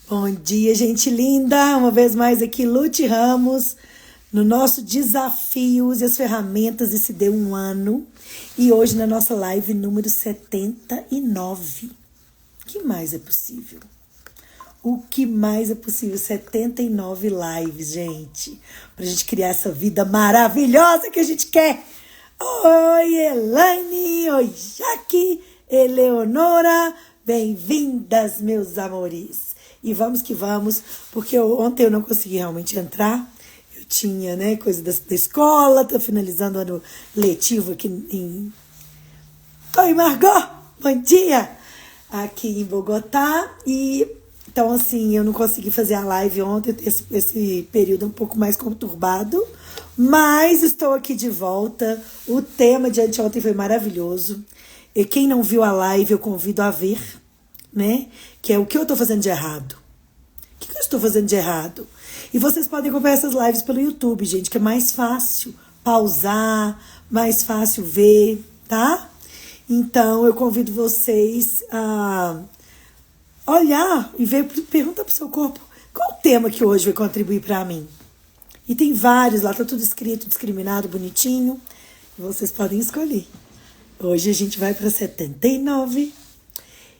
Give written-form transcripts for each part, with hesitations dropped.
Bom dia, gente linda! Uma vez mais aqui, Lute Ramos, no nosso desafio Use as Ferramentas e Se Dê um Ano. E hoje na nossa live número 79. O que mais é possível? O que mais é possível? 79 lives, gente. Pra gente criar essa vida maravilhosa que a gente quer. Oi, Elaine! Oi, Jaque! Eleonora! Bem-vindas, meus amores! E vamos que vamos, porque ontem eu não consegui realmente entrar. Eu tinha, coisa da escola, tô finalizando o ano letivo aqui em... Oi, Margot! Bom dia! Aqui em Bogotá. E então, assim, eu não consegui fazer a live ontem, esse período um pouco mais conturbado. Mas estou aqui de volta. O tema de anteontem foi maravilhoso. E quem não viu a live, eu convido a ver, né? Que é o que eu estou fazendo de errado. O que eu estou fazendo de errado? E vocês podem acompanhar essas lives pelo YouTube, gente, que é mais fácil pausar, mais fácil ver, tá? Então, eu convido vocês a olhar e ver, pergunta pro seu corpo, qual o tema que hoje vai contribuir para mim? E tem vários lá, tá tudo escrito, discriminado, bonitinho. E vocês podem escolher. Hoje a gente vai para 79.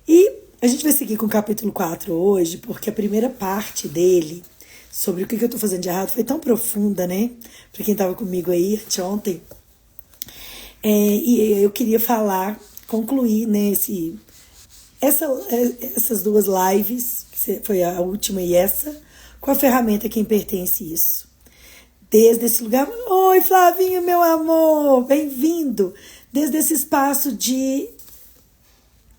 E a gente vai seguir com o capítulo 4 hoje, porque a primeira parte dele, sobre o que eu tô fazendo de errado, foi tão profunda, né? Para quem tava comigo aí anteontem. E eu queria concluir, né, essas duas lives, que foi a última e essa, com a ferramenta Quem Pertence Isso. Desde esse lugar, oi Flavinho, meu amor, bem-vindo. Desde esse espaço de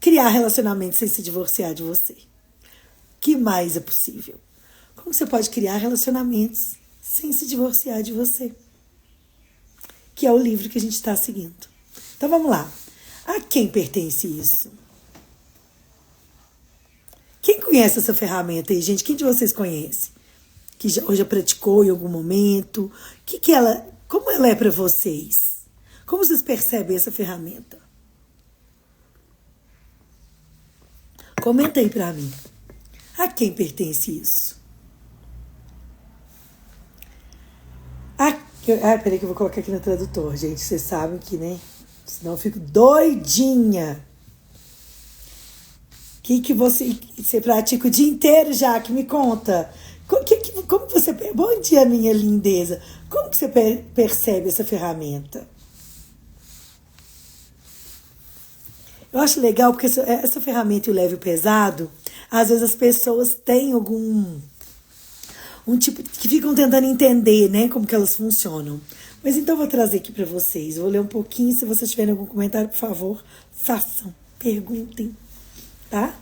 criar relacionamentos sem se divorciar de você. O que mais é possível? Como você pode criar relacionamentos sem se divorciar de você? Que é o livro que a gente está seguindo. Então vamos lá. A quem pertence isso? Quem conhece essa ferramenta aí, gente? Quem de vocês conhece? Que já praticou em algum momento? Como ela é para vocês? Como vocês percebem essa ferramenta? Comenta aí para mim. A quem pertence isso? Peraí que eu vou colocar aqui no tradutor, gente. Vocês sabem que, né? Senão eu fico doidinha. Que você pratica o dia inteiro, Jaque? Me conta. Como você... Bom dia, minha lindeza. Como que você percebe essa ferramenta? Eu acho legal porque essa ferramenta e o leve e o pesado, às vezes as pessoas têm um tipo que ficam tentando entender, né, como que elas funcionam. Mas então eu vou trazer aqui para vocês. Eu vou ler um pouquinho. Se vocês tiverem algum comentário, por favor, façam, perguntem, tá?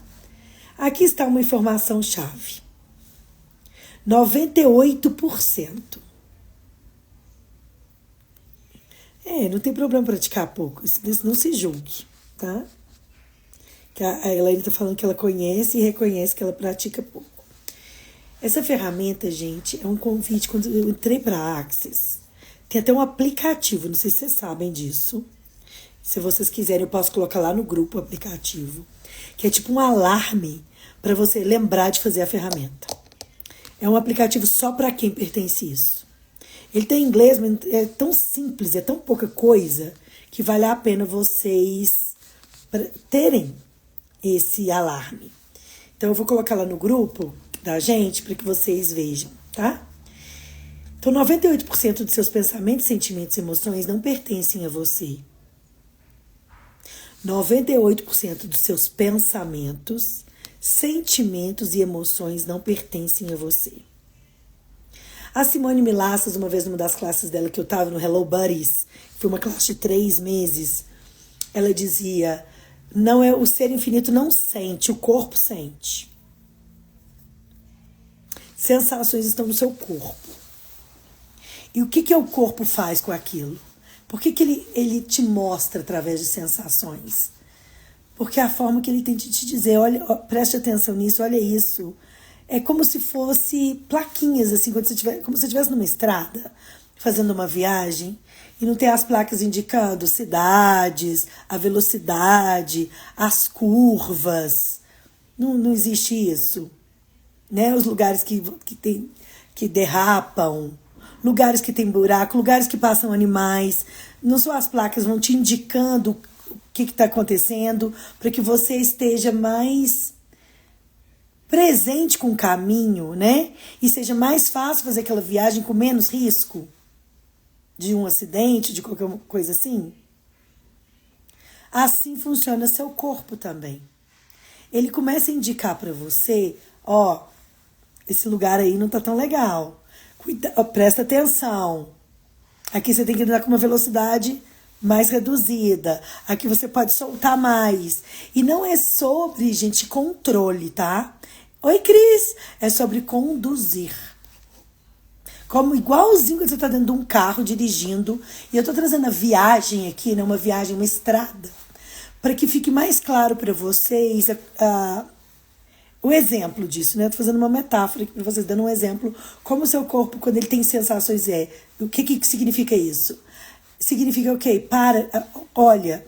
Aqui está uma informação-chave. 98%. Não tem problema praticar pouco. Isso não se julgue, tá? Que a Elaine tá falando que ela conhece e reconhece que ela pratica pouco. Essa ferramenta, gente, é um convite. Quando eu entrei para a Access, tem até um aplicativo, não sei se vocês sabem disso. Se vocês quiserem, eu posso colocar lá no grupo o aplicativo, que é tipo um alarme para você lembrar de fazer a ferramenta. É um aplicativo só para quem pertence isso. Ele tem em inglês, mas é tão simples, é tão pouca coisa, que vale a pena vocês terem esse alarme. Então eu vou colocar lá no grupo da gente para que vocês vejam, tá? Então 98% dos seus pensamentos, sentimentos e emoções não pertencem a você. 98% dos seus pensamentos, sentimentos e emoções não pertencem a você. A Simone Milassas, uma vez numa das classes dela que eu tava no Hello Buddies, foi uma classe de 3 meses, ela dizia, o ser infinito não sente, o corpo sente. Sensações estão no seu corpo. E o que o corpo faz com aquilo? Por que ele te mostra através de sensações? Porque é a forma que ele tem de te dizer, olha, preste atenção nisso, olha isso. É como se fosse plaquinhas, assim, como se você estivesse numa estrada, fazendo uma viagem, e não tem as placas indicando cidades, a velocidade, as curvas. Não existe isso. né? Os lugares que derrapam, lugares que tem buraco, lugares que passam animais. Nas suas placas vão te indicando o que está acontecendo para que você esteja mais presente com o caminho, né? E seja mais fácil fazer aquela viagem com menos risco de um acidente, de qualquer coisa assim. Assim funciona seu corpo também. Ele começa a indicar para você, ó, esse lugar aí não tá tão legal. Presta atenção. Aqui você tem que andar com uma velocidade mais reduzida. Aqui você pode soltar mais. E não é sobre, gente, controle, tá? Oi, Cris! É sobre conduzir. Como igualzinho quando você tá dentro de um carro dirigindo. E eu tô trazendo a viagem aqui, né? Uma viagem, uma estrada. Para que fique mais claro para vocês o exemplo disso, né? Eu tô fazendo uma metáfora para vocês, dando um exemplo. Como o seu corpo, quando ele tem sensações, o que significa isso? Significa, ok, olha,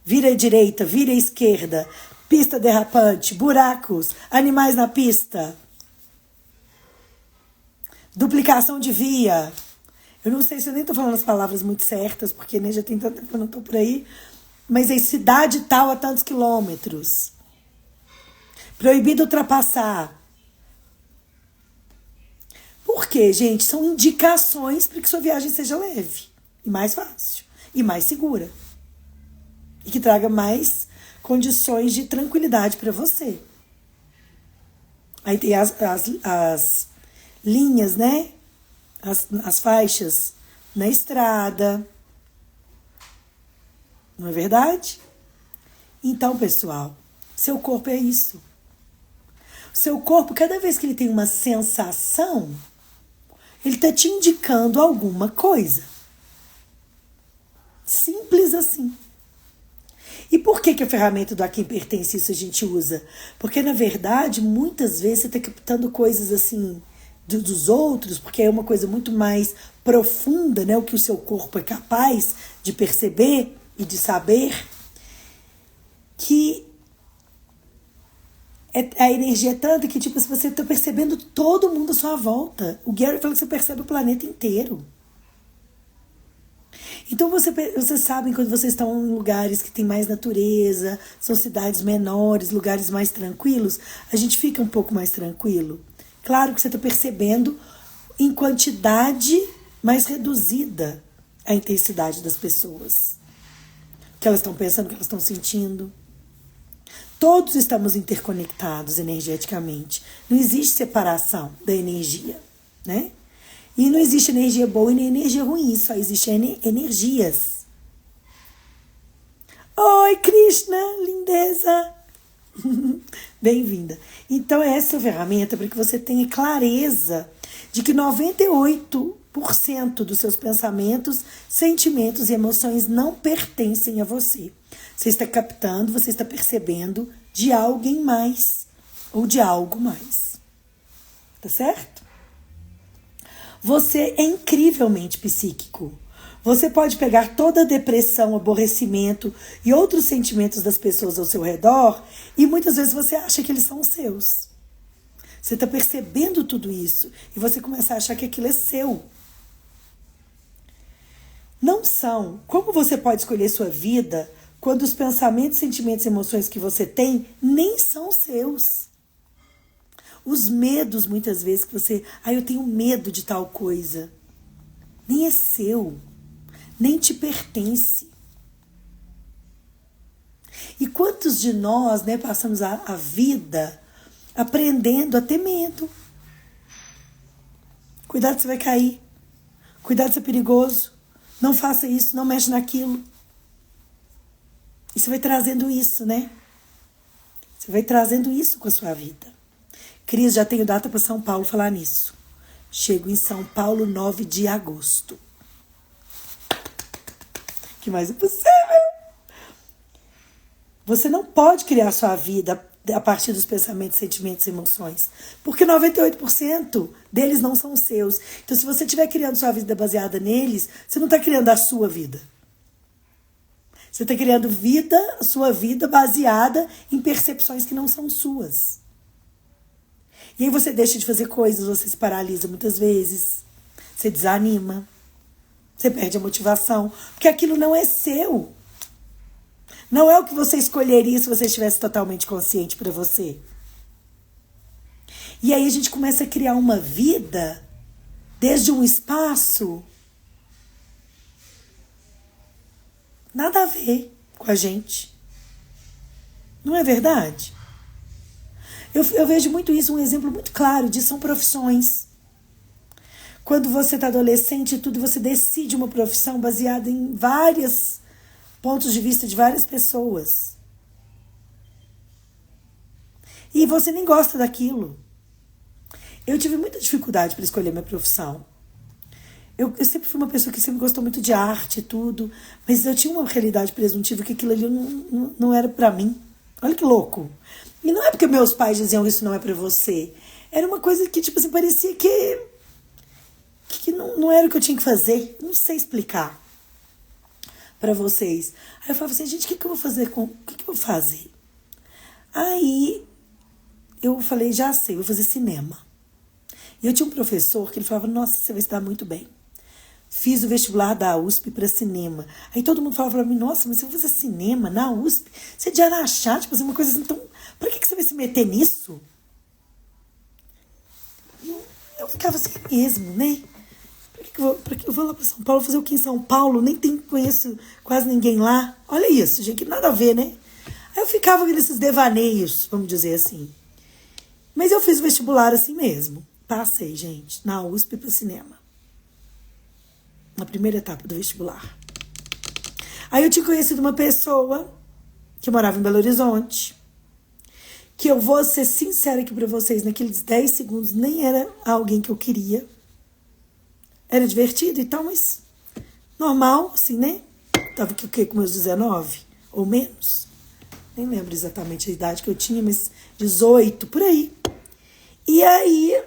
vira à direita, vira à esquerda, pista derrapante, buracos, animais na pista, duplicação de via. Eu não sei se eu nem tô falando as palavras muito certas, porque né, já tem tanto tempo que eu não tô por aí, mas é cidade tal a tantos quilômetros. Proibido ultrapassar. Por quê, gente? São indicações para que sua viagem seja leve e mais fácil e mais segura. E que traga mais condições de tranquilidade para você. Aí tem as linhas, né? As faixas na estrada. Não é verdade? Então, pessoal, seu corpo é isso. Seu corpo, cada vez que ele tem uma sensação, ele está te indicando alguma coisa. Simples assim. E por que a ferramenta do A Quem Pertence isso a gente usa? Porque, na verdade, muitas vezes você está captando coisas assim dos outros, porque é uma coisa muito mais profunda, né? O que o seu corpo é capaz de perceber e de saber, que a energia é tanta que, tipo, se você está percebendo todo mundo à sua volta. O Gary fala que você percebe o planeta inteiro. Então, vocês sabem, quando vocês estão em lugares que tem mais natureza, são cidades menores, lugares mais tranquilos, a gente fica um pouco mais tranquilo. Claro que você está percebendo em quantidade mais reduzida a intensidade das pessoas. O que elas estão pensando, o que elas estão sentindo. Todos estamos interconectados energeticamente. Não existe separação da energia, né? E não existe energia boa e nem energia ruim, só existem energias. Oi, Krishna, lindeza! Bem-vinda. Então, essa ferramenta é para que você tenha clareza de que 98% dos seus pensamentos, sentimentos e emoções não pertencem a você. Você está captando, você está percebendo de alguém mais ou de algo mais. Tá certo? Você é incrivelmente psíquico. Você pode pegar toda a depressão, aborrecimento e outros sentimentos das pessoas ao seu redor e muitas vezes você acha que eles são os seus. Você está percebendo tudo isso e você começa a achar que aquilo é seu. Não são. Como você pode escolher sua vida quando os pensamentos, sentimentos e emoções que você tem nem são seus? Os medos, muitas vezes, que você... eu tenho medo de tal coisa. Nem é seu. Nem te pertence. E quantos de nós, né, passamos a vida aprendendo a ter medo? Cuidado, você vai cair. Cuidado, isso é perigoso. Não faça isso, não mexe naquilo. E você vai trazendo isso, né? Você vai trazendo isso com a sua vida. Cris, já tenho data para São Paulo falar nisso. Chego em São Paulo 9 de agosto. Que mais é possível? Você não pode criar sua vida a partir dos pensamentos, sentimentos e emoções. Porque 98% deles não são seus. Então, se você estiver criando sua vida baseada neles, você não está criando a sua vida. Você está criando sua vida baseada em percepções que não são suas. E aí você deixa de fazer coisas, você se paralisa muitas vezes, você desanima, você perde a motivação, porque aquilo não é seu. Não é o que você escolheria se você estivesse totalmente consciente para você. E aí a gente começa a criar uma vida desde um espaço nada a ver com a gente. Não é verdade? Eu vejo muito isso, um exemplo muito claro disso são profissões. Quando você está adolescente e tudo, você decide uma profissão baseada em vários pontos de vista de várias pessoas. E você nem gosta daquilo. Eu tive muita dificuldade para escolher minha profissão. Eu sempre fui uma pessoa que sempre gostou muito de arte e tudo, mas eu tinha uma realidade presuntiva que aquilo ali não era para mim. Olha que louco. E não é porque meus pais diziam que isso não é para você. Era uma coisa que, tipo assim, parecia que não era o que eu tinha que fazer. Não sei explicar para vocês. Aí eu falava assim, gente, o que eu vou fazer o que eu vou fazer? Aí eu falei, já sei, vou fazer cinema. E eu tinha um professor que ele falava, nossa, você vai se dar muito bem. Fiz o vestibular da USP para cinema. Aí todo mundo falava para mim, nossa, mas você vai fazer cinema na USP? Você é de Araxá, tipo assim, uma coisa assim, então, pra que você vai se meter nisso? Eu ficava assim mesmo, né? Pra que eu vou lá para São Paulo fazer o que em São Paulo? Nem conheço quase ninguém lá. Olha isso, gente, que nada a ver, né? Aí eu ficava nesses devaneios, vamos dizer assim. Mas eu fiz o vestibular assim mesmo. Passei, gente, na USP para cinema. Na primeira etapa do vestibular. Aí eu tinha conhecido uma pessoa que morava em Belo Horizonte, que eu vou ser sincera aqui pra vocês, naqueles 10 segundos nem era alguém que eu queria. Era divertido e tal, mas normal, assim, né? Tava o quê? Com meus 19 ou menos. Nem lembro exatamente a idade que eu tinha, mas 18, por aí. E aí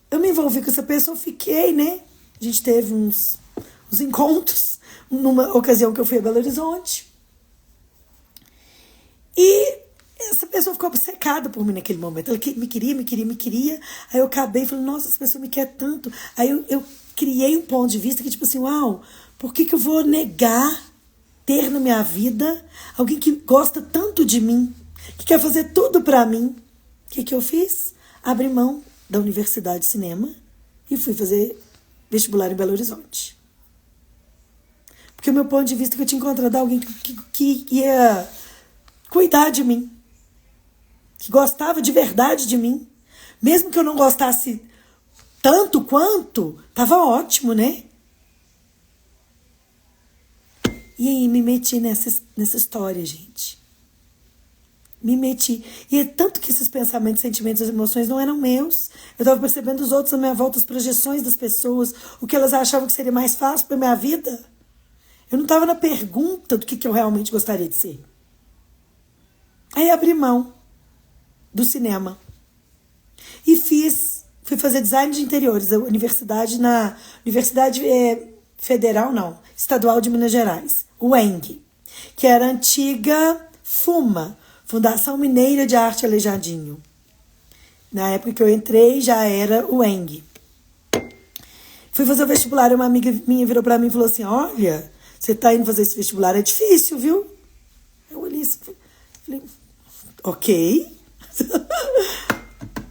eu me envolvi com essa pessoa, fiquei, né? A gente teve uns encontros numa ocasião que eu fui a Belo Horizonte. E essa pessoa ficou obcecada por mim naquele momento. Ela me queria. Aí eu acabei falando, nossa, essa pessoa me quer tanto. Aí eu criei um ponto de vista que, tipo assim, uau, por que eu vou negar ter na minha vida alguém que gosta tanto de mim, que quer fazer tudo pra mim? O que eu fiz? Abri mão da Universidade de Cinema e fui fazer vestibular em Belo Horizonte. Porque o meu ponto de vista é que eu tinha encontrado alguém que ia cuidar de mim, que gostava de verdade de mim. Mesmo que eu não gostasse tanto quanto, tava ótimo, né? E aí me meti nessa história, gente. Me meti. E é tanto que esses pensamentos, sentimentos, as emoções não eram meus. Eu estava percebendo os outros à minha volta, as projeções das pessoas, o que elas achavam que seria mais fácil para minha vida. Eu não estava na pergunta do que eu realmente gostaria de ser. Aí abri mão do cinema. E fui fazer design de interiores, na Universidade Federal, não, Estadual de Minas Gerais, UENG, que era a antiga FUMA, Fundação Mineira de Arte Aleijadinho. Na época que eu entrei, já era UENG. Fui fazer o vestibular e uma amiga minha virou pra mim e falou assim, olha, você tá indo fazer esse vestibular, é difícil, viu? Eu olhei assim, falei, ok.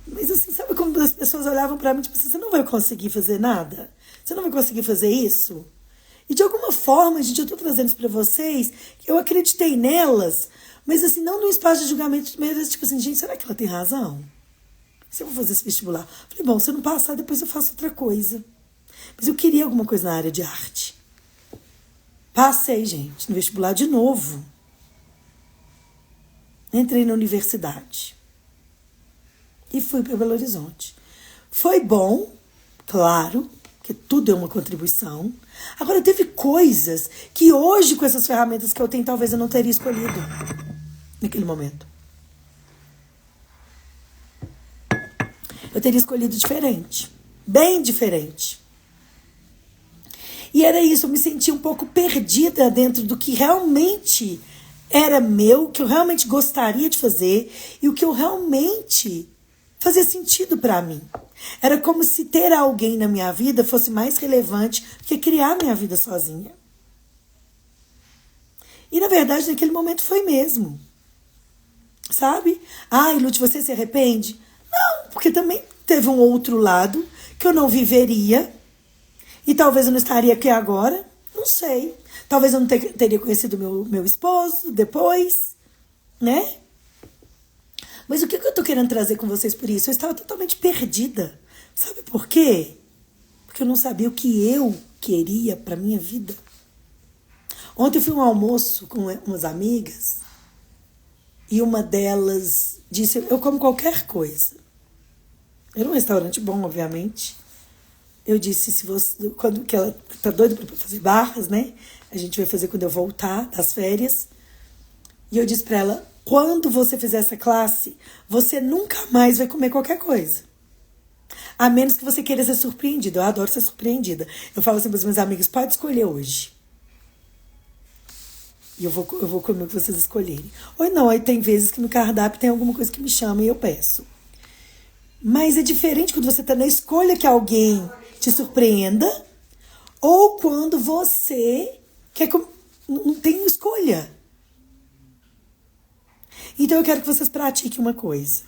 Mas assim, sabe como as pessoas olhavam pra mim, tipo assim, você não vai conseguir fazer nada? Você não vai conseguir fazer isso? E de alguma forma, gente, eu tô trazendo isso pra vocês, que eu acreditei nelas, mas assim, não no espaço de julgamento, mas tipo assim, gente, será que ela tem razão? Se eu vou fazer esse vestibular? Falei, bom, se eu não passar, depois eu faço outra coisa. Mas eu queria alguma coisa na área de arte. Passei, gente, no vestibular de novo. Entrei na universidade. E fui para Belo Horizonte. Foi bom, claro, porque tudo é uma contribuição. Agora, teve coisas que hoje, com essas ferramentas que eu tenho, talvez eu não teria escolhido naquele momento. Eu teria escolhido diferente. Bem diferente. E era isso, eu me sentia um pouco perdida dentro do que realmente era meu, o que eu realmente gostaria de fazer e o que eu realmente fazia sentido para mim. Era como se ter alguém na minha vida fosse mais relevante do que criar minha vida sozinha. E na verdade, naquele momento foi mesmo. Sabe? Ai, Lute, você se arrepende? Não, porque também teve um outro lado que eu não viveria. E talvez eu não estaria aqui agora. Não sei. Talvez eu não teria conhecido meu esposo depois. Né? Mas o que eu tô querendo trazer com vocês por isso? Eu estava totalmente perdida. Sabe por quê? Porque eu não sabia o que eu queria pra minha vida. Ontem eu fui a um almoço com umas amigas e uma delas disse, eu como qualquer coisa. Era um restaurante bom, obviamente. Eu disse, se você, quando que ela tá doida pra fazer barras, né? A gente vai fazer quando eu voltar das férias. E eu disse pra ela, quando você fizer essa classe, você nunca mais vai comer qualquer coisa. A menos que você queira ser surpreendida. Eu adoro ser surpreendida. Eu falo assim para os meus amigos, pode escolher hoje. E eu vou comer o que vocês escolherem. Ou não, aí tem vezes que no cardápio tem alguma coisa que me chama e eu peço. Mas é diferente quando você tá na escolha que alguém te surpreenda ou quando você não tem escolha. Então eu quero que vocês pratiquem uma coisa.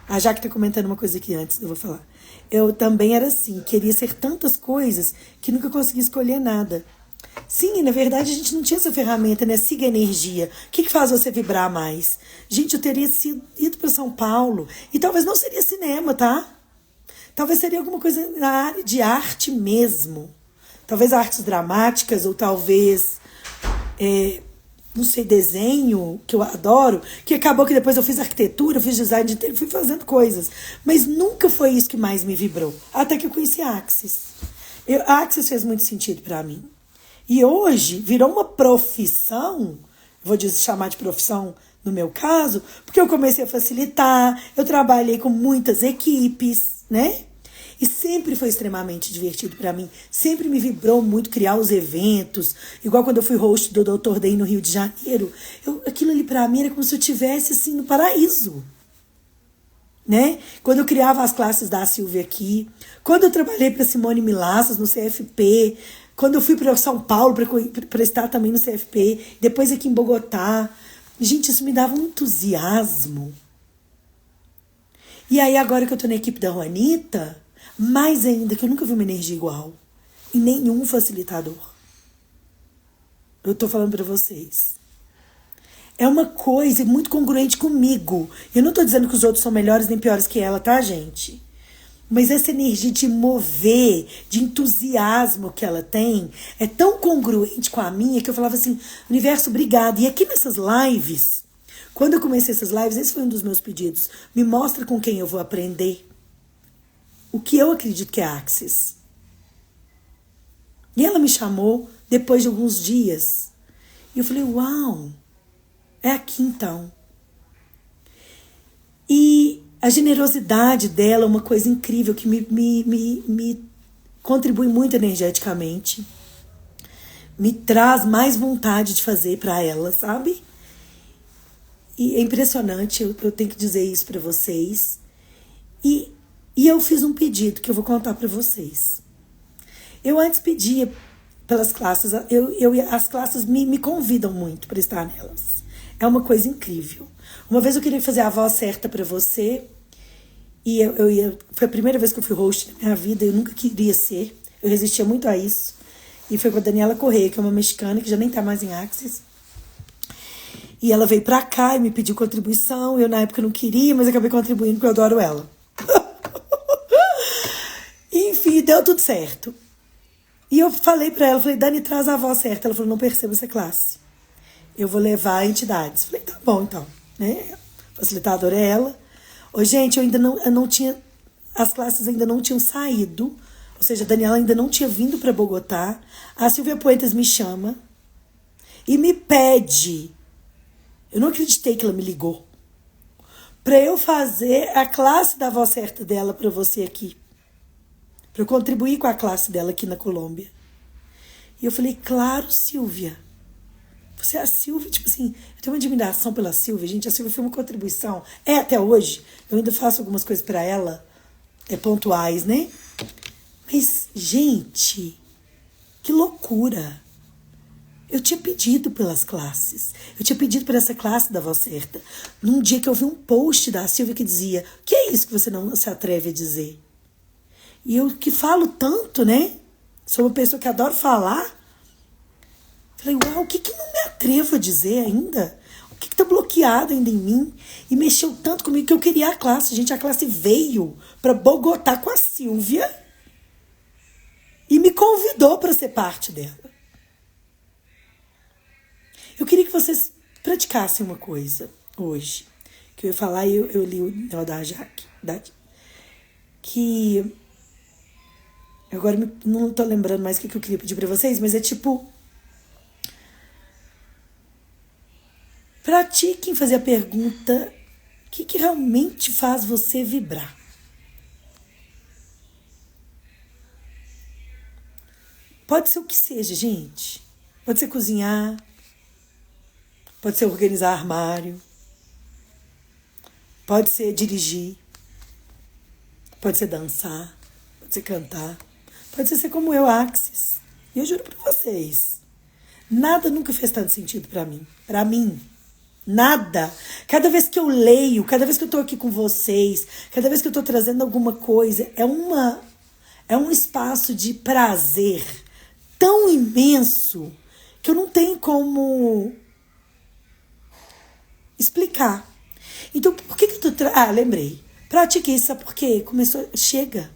A Jaque tá comentando uma coisa aqui antes, eu vou falar. Eu também era assim, queria ser tantas coisas que nunca conseguia escolher nada. Sim, na verdade a gente não tinha essa ferramenta, né? Siga a energia. O que faz você vibrar mais? Gente, eu teria ido para São Paulo e talvez não seria cinema, tá? Talvez seria alguma coisa na área de arte mesmo. Talvez artes dramáticas ou talvez, não sei, desenho, que eu adoro. Que acabou que depois eu fiz arquitetura, eu fiz design de interior, fui fazendo coisas. Mas nunca foi isso que mais me vibrou. Até que eu conheci a Axis. A Axis fez muito sentido para mim. E hoje virou uma profissão, vou chamar de profissão no meu caso, porque eu comecei a facilitar, eu trabalhei com muitas equipes, né? E sempre foi extremamente divertido para mim. Sempre me vibrou muito criar os eventos. Igual quando eu fui host do Dr. Day no Rio de Janeiro. Aquilo ali para mim era como se eu estivesse assim, no paraíso. Né? Quando eu criava as classes da Silvia aqui. Quando eu trabalhei para Simone Milassas no CFP. Quando eu fui para São Paulo para estar também no CFP, depois aqui em Bogotá. Gente, isso me dava um entusiasmo. E aí agora que eu tô na equipe da Juanita, mais ainda, que eu nunca vi uma energia igual. E nenhum facilitador. Eu tô falando para vocês. É uma coisa muito congruente comigo. Eu não tô dizendo que os outros são melhores nem piores que ela, tá, gente? Mas essa energia de mover, de entusiasmo que ela tem, é tão congruente com a minha que eu falava assim, universo, obrigada. E aqui nessas lives, quando eu comecei essas lives, esse foi um dos meus pedidos. Me mostra com quem eu vou aprender. O que eu acredito que é Axis. E ela me chamou depois de alguns dias. E eu falei, uau, é aqui então. E a generosidade dela é uma coisa incrível que me contribui muito energeticamente. Me traz mais vontade de fazer para ela, sabe? E é impressionante, eu tenho que dizer isso para vocês. E eu fiz um pedido que eu vou contar para vocês. Eu antes pedia pelas classes, as classes me convidam muito para estar nelas. É uma coisa incrível. Uma vez eu queria fazer a voz certa para você. E foi a primeira vez que eu fui host na minha vida. Eu nunca queria ser. Eu resistia muito a isso. E foi com a Daniela Correia, que é uma mexicana, que já nem tá mais em Axis. E ela veio pra cá e me pediu contribuição. Eu na época não queria, mas acabei contribuindo porque eu adoro ela. Enfim, deu tudo certo. E eu falei pra ela, falei, Dani, traz a voz certa. Ela falou, não percebo essa classe. Eu vou levar entidades. Falei, tá bom, então. Né? Facilitadora é ela. Ô, gente, eu não tinha... As classes ainda não tinham saído. Ou seja, a Daniela ainda não tinha vindo para Bogotá. A Silvia Poetas me chama e me pede. Eu não acreditei que ela me ligou. Para eu fazer a classe da voz certa dela para você aqui. Para eu contribuir com a classe dela aqui na Colômbia. E eu falei, claro, Silvia. Você é a Silvia, tipo assim, eu tenho uma admiração pela Silvia, gente. A Silvia foi uma contribuição. É até hoje. Eu ainda faço algumas coisas pra ela, pontuais, né? Mas, gente, que loucura. Eu tinha pedido pelas classes. Eu tinha pedido por essa classe da Voz Certa. Num dia que eu vi um post da Silvia que dizia: o que é isso que você não se atreve a dizer? E eu que falo tanto, né? Sou uma pessoa que adoro falar. Falei, uau, o que não me atrevo a dizer ainda? O que tá bloqueado ainda em mim? E mexeu tanto comigo que eu queria a classe. Gente, a classe veio para Bogotá com a Silvia e me convidou para ser parte dela. Eu queria que vocês praticassem uma coisa hoje. Que eu ia falar e eu li o negócio da Jaque. Que agora não tô lembrando mais o que eu queria pedir para vocês, mas é tipo... Pratiquem fazer a pergunta: o que realmente faz você vibrar? Pode ser o que seja, gente. Pode ser cozinhar. Pode ser organizar armário. Pode ser dirigir. Pode ser dançar. Pode ser cantar. Pode ser como eu, Axis. E eu juro pra vocês, nada nunca fez tanto sentido pra mim. Pra mim. Nada. Cada vez que eu leio, cada vez que eu tô aqui com vocês, cada vez que eu tô trazendo alguma coisa, é um espaço de prazer tão imenso que eu não tenho como explicar. Então, por que eu tô... lembrei. Pratique isso, sabe por quê? Começou... Chega.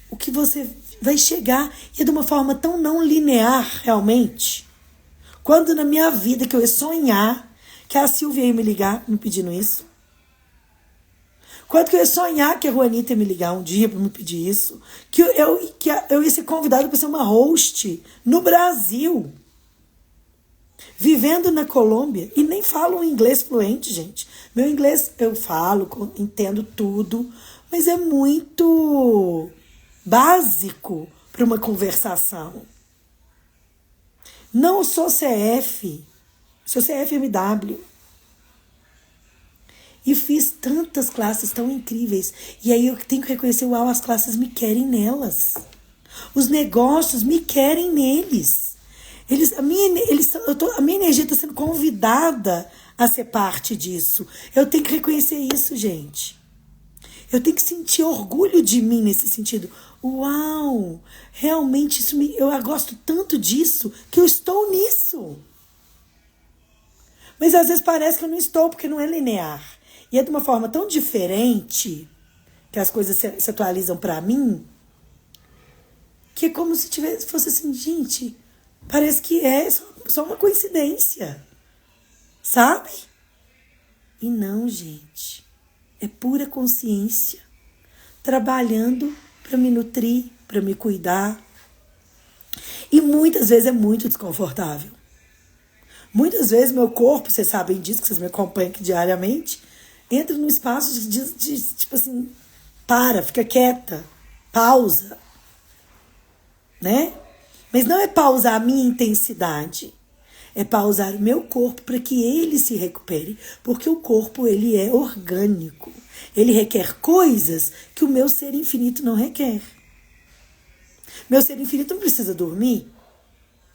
O que você vai chegar e é de uma forma tão não linear, realmente. Quando na minha vida que eu ia sonhar que a Silvia ia me ligar me pedindo isso. Quando que eu ia sonhar que a Juanita ia me ligar um dia para me pedir isso. Que eu ia ser convidada para ser uma host no Brasil. Vivendo na Colômbia. E nem falo inglês fluente, gente. Meu inglês eu falo, entendo tudo. Mas é muito básico para uma conversação. Não sou CF, sou CFMW. E fiz tantas classes tão incríveis. E aí eu tenho que reconhecer, uau, as classes me querem nelas. Os negócios me querem neles. A minha energia está sendo convidada a ser parte disso. Eu tenho que reconhecer isso, gente. Eu tenho que sentir orgulho de mim nesse sentido. Uau, realmente eu gosto tanto disso que eu estou nisso. Mas às vezes parece que eu não estou, porque não é linear. E é de uma forma tão diferente que as coisas se atualizam para mim, que é como se fosse assim, gente, parece que é só uma coincidência. Sabe? E não, gente. É pura consciência. Trabalhando para me nutrir, para me cuidar. E muitas vezes é muito desconfortável. Muitas vezes meu corpo, vocês sabem disso, que vocês me acompanham aqui diariamente, entra num espaço de tipo assim, fica quieta, pausa. Né? Mas não é pausar a minha intensidade. É pausar o meu corpo para que ele se recupere. Porque o corpo, ele é orgânico. Ele requer coisas que o meu ser infinito não requer. Meu ser infinito não precisa dormir.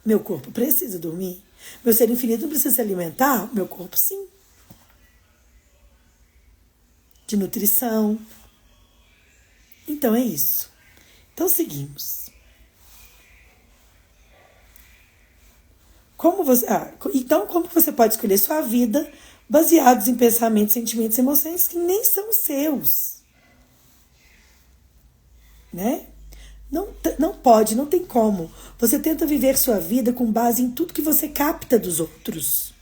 Meu corpo precisa dormir. Meu ser infinito não precisa se alimentar. Meu corpo, sim. De nutrição. Então é isso. Então seguimos. Como você pode escolher sua vida baseados em pensamentos, sentimentos e emoções que nem são seus? Né? Não pode, não tem como. Você tenta viver sua vida com base em tudo que você capta dos outros.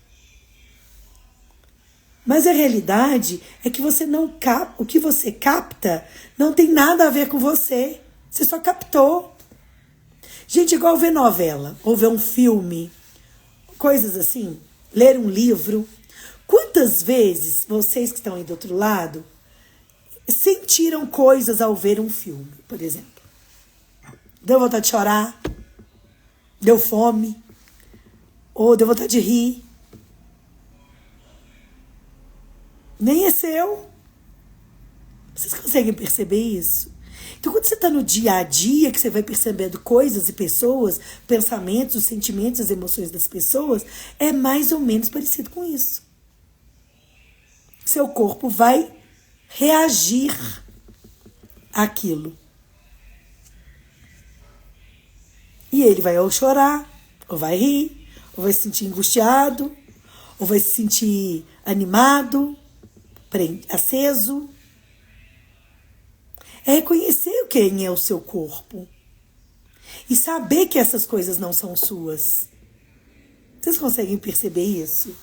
Mas a realidade é que o que você capta não tem nada a ver com você. Você só captou. Gente, igual ver novela, ou ver um filme, coisas assim, ler um livro. Quantas vezes vocês que estão aí do outro lado sentiram coisas ao ver um filme, por exemplo? Deu vontade de chorar? Deu fome? Ou deu vontade de rir. Nem é seu. Vocês conseguem perceber isso? Então, quando você está no dia a dia, que você vai percebendo coisas e pessoas, pensamentos, os sentimentos, as emoções das pessoas, é mais ou menos parecido com isso. Seu corpo vai reagir àquilo. E ele vai ou chorar, ou vai rir, ou vai se sentir angustiado, ou vai se sentir animado, aceso. É reconhecer quem é o seu corpo. E saber que essas coisas não são suas. Vocês conseguem perceber isso?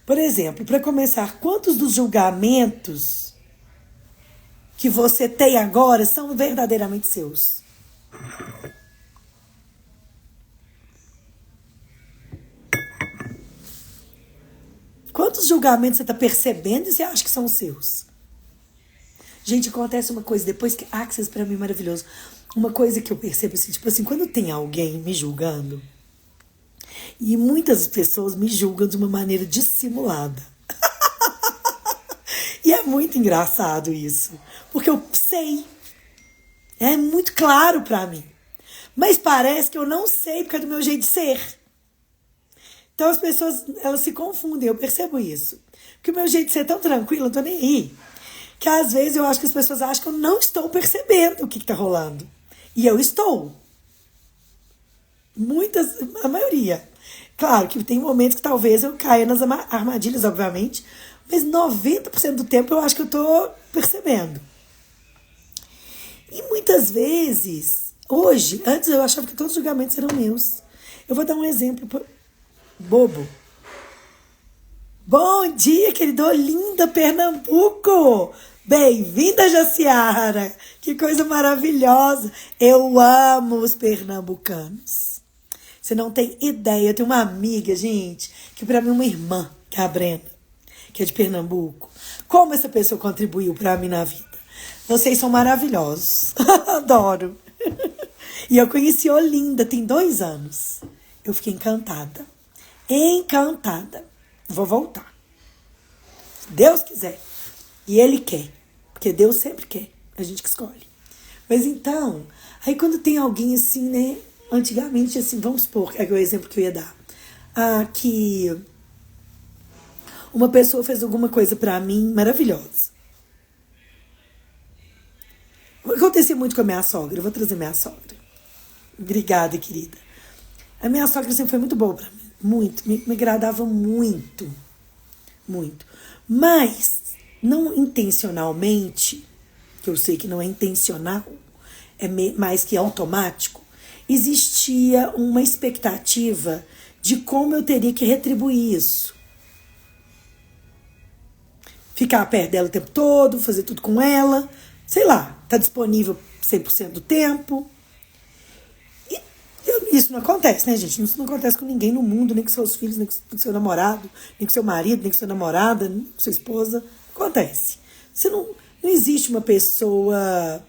Por exemplo, para começar, quantos dos julgamentos que você tem agora são verdadeiramente seus? Quantos julgamentos você está percebendo e você acha que são seus? Gente, acontece uma coisa, depois que... Axis pra mim é maravilhoso. Uma coisa que eu percebo, assim, tipo assim, quando tem alguém me julgando, e muitas pessoas me julgam de uma maneira dissimulada. E é muito engraçado isso. Porque eu sei. É muito claro pra mim. Mas parece que eu não sei porque é do meu jeito de ser. Então as pessoas, elas se confundem, eu percebo isso. Porque o meu jeito de ser é tão tranquilo, eu não tô nem aí. Que às vezes eu acho que as pessoas acham que eu não estou percebendo o que tá rolando. E eu estou. A maioria. Claro que tem momentos que talvez eu caia nas armadilhas, obviamente. Mas 90% do tempo eu acho que eu tô percebendo. E muitas vezes, hoje, antes eu achava que todos os julgamentos eram meus. Eu vou dar um exemplo bobo. Bom dia, querido Olinda, Pernambuco! Bem-vinda, Jaciara! Que coisa maravilhosa! Eu amo os pernambucanos. Você não tem ideia. Eu tenho uma amiga, gente, que pra mim é uma irmã, que é a Brenda, que é de Pernambuco. Como essa pessoa contribuiu pra mim na vida? Vocês são maravilhosos. Adoro. E eu conheci Olinda tem 2 anos. Eu fiquei encantada. Encantada. Vou voltar. Se Deus quiser. E Ele quer. Porque Deus sempre quer. A gente que escolhe. Mas então, aí quando tem alguém assim, né? Antigamente, assim, vamos supor, é o exemplo que eu ia dar. Que uma pessoa fez alguma coisa pra mim maravilhosa. Acontecia muito com a minha sogra. Eu vou trazer minha sogra. Obrigada, querida. A minha sogra sempre foi muito boa pra mim. Muito. Me agradava muito. Muito. Mas, não intencionalmente, que eu sei que não é intencional, é mais que automático, existia uma expectativa de como eu teria que retribuir isso. Ficar perto dela o tempo todo, fazer tudo com ela, sei lá, tá disponível 100% do tempo. E isso não acontece, né, gente? Isso não acontece com ninguém no mundo, nem com seus filhos, nem com seu namorado, nem com seu marido, nem com sua namorada, nem com sua esposa. Acontece. Não existe uma pessoa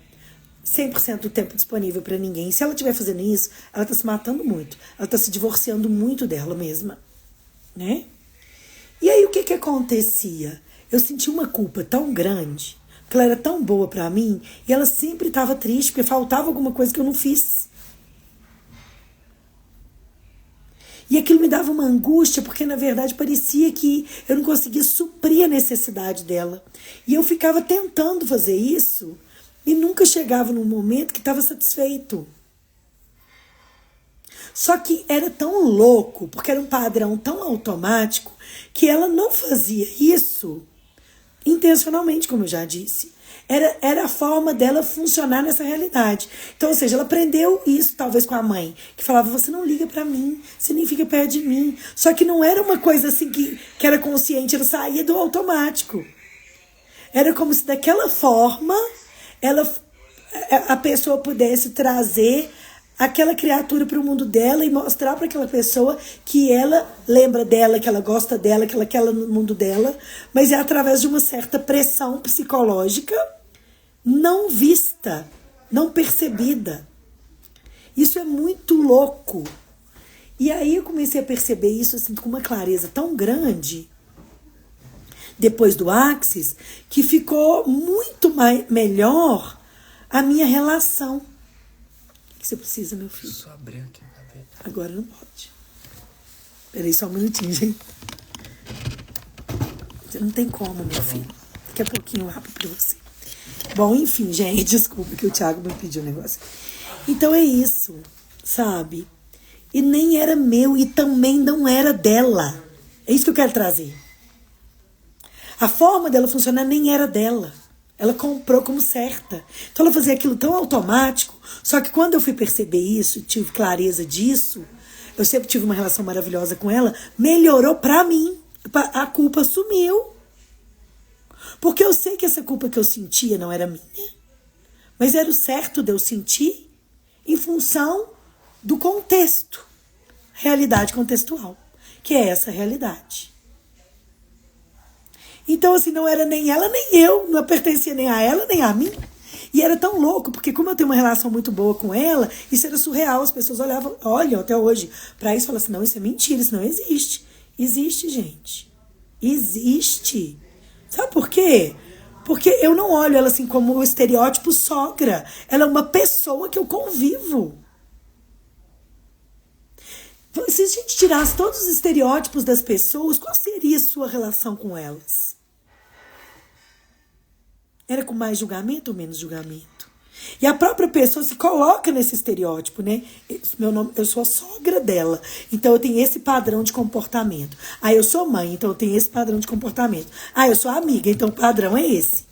100% do tempo disponível para ninguém. E se ela estiver fazendo isso, ela tá se matando muito. Ela tá se divorciando muito dela mesma, né? E aí o que acontecia? Eu senti uma culpa tão grande, porque ela era tão boa pra mim, e ela sempre estava triste, porque faltava alguma coisa que eu não fiz. E aquilo me dava uma angústia, porque na verdade parecia que eu não conseguia suprir a necessidade dela. E eu ficava tentando fazer isso, e nunca chegava num momento que estava satisfeito. Só que era tão louco, porque era um padrão tão automático, que ela não fazia isso intencionalmente, como eu já disse. Era a forma dela funcionar nessa realidade. Então, ou seja, ela aprendeu isso talvez com a mãe, que falava, você não liga pra mim, você nem fica perto de mim. Só que não era uma coisa assim que era consciente, ela saía do automático. Era como se daquela forma a pessoa pudesse trazer aquela criatura para o mundo dela e mostrar para aquela pessoa que ela lembra dela, que ela gosta dela, que ela quer ela no mundo dela, mas é através de uma certa pressão psicológica não vista, não percebida. Isso é muito louco. E aí eu comecei a perceber isso assim, com uma clareza tão grande, depois do Axis, que ficou muito melhor a minha relação. O que você precisa, meu filho? Só abrir aqui. Agora não pode. Peraí só um minutinho, gente. Você não tem como, meu filho. Daqui a pouquinho eu abro pra você. Bom, enfim, gente, desculpa que o Thiago me pediu um negócio. Então é isso, sabe? E nem era meu e também não era dela. É isso que eu quero trazer. A forma dela funcionar nem era dela. Ela comprou como certa. Então ela fazia aquilo tão automático. Só que quando eu fui perceber isso, tive clareza disso, eu sempre tive uma relação maravilhosa com ela, melhorou pra mim. A culpa sumiu. Porque eu sei que essa culpa que eu sentia não era minha. Mas era o certo de eu sentir em função do contexto. Realidade contextual. Que é essa realidade. Então, assim, não era nem ela, nem eu. Não pertencia nem a ela, nem a mim. E era tão louco, porque como eu tenho uma relação muito boa com ela, isso era surreal. As pessoas olham até hoje pra isso e falam assim, não, isso é mentira, isso não existe. Existe, gente. Existe. Sabe por quê? Porque eu não olho ela assim como o estereótipo sogra. Ela é uma pessoa que eu convivo. Se a gente tirasse todos os estereótipos das pessoas, qual seria a sua relação com elas? Era com mais julgamento ou menos julgamento? E a própria pessoa se coloca nesse estereótipo, né? Meu nome, eu sou a sogra dela, então eu tenho esse padrão de comportamento. Ah, eu sou mãe, então eu tenho esse padrão de comportamento. Ah, eu sou amiga, então o padrão é esse.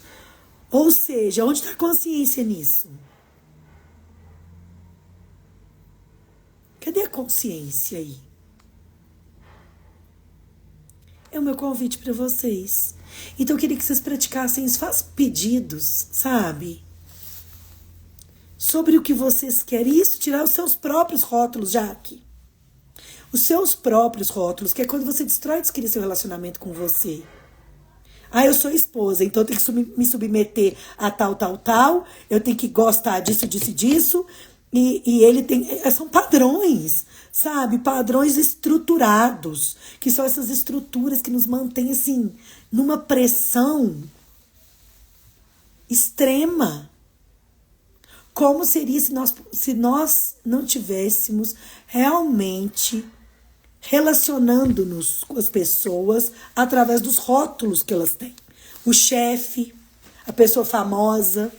Ou seja, onde está a consciência nisso? Cadê a consciência aí? É o meu convite para vocês. Então eu queria que vocês praticassem isso. Façam pedidos, sabe? Sobre o que vocês querem. Isso, tirar os seus próprios rótulos, Jaque. Os seus próprios rótulos, que é quando você destrói e descria seu relacionamento com você. Ah, eu sou esposa, então eu tenho que me submeter a tal. Eu tenho que gostar disso, disso e disso. E ele tem... São padrões, sabe? Padrões estruturados. Que são essas estruturas que nos mantêm, assim, numa pressão extrema. Como seria se nós não tivéssemos realmente relacionando-nos com as pessoas através dos rótulos que elas têm. O chefe, a pessoa famosa.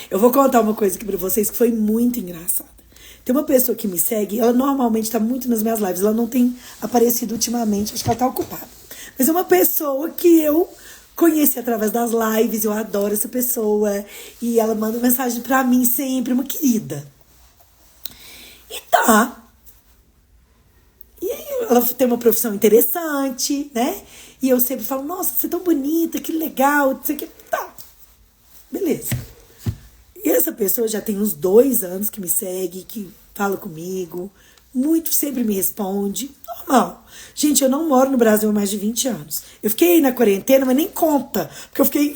Eu vou contar uma coisa aqui pra vocês que foi muito engraçada. Tem uma pessoa que me segue, ela normalmente tá muito nas minhas lives, ela não tem aparecido ultimamente, acho que ela tá ocupada. Mas é uma pessoa que eu conheci através das lives, eu adoro essa pessoa. E ela manda mensagem pra mim sempre, uma querida. E tá. E aí ela tem uma profissão interessante, né? E eu sempre falo, nossa, você é tão bonita, que legal, não sei o que. Tá, beleza. E essa pessoa já tem uns 2 anos que me segue, que fala comigo, muito, sempre me responde. Normal. Gente, eu não moro no Brasil há mais de 20 anos. Eu fiquei na quarentena, mas nem conta. Porque eu fiquei,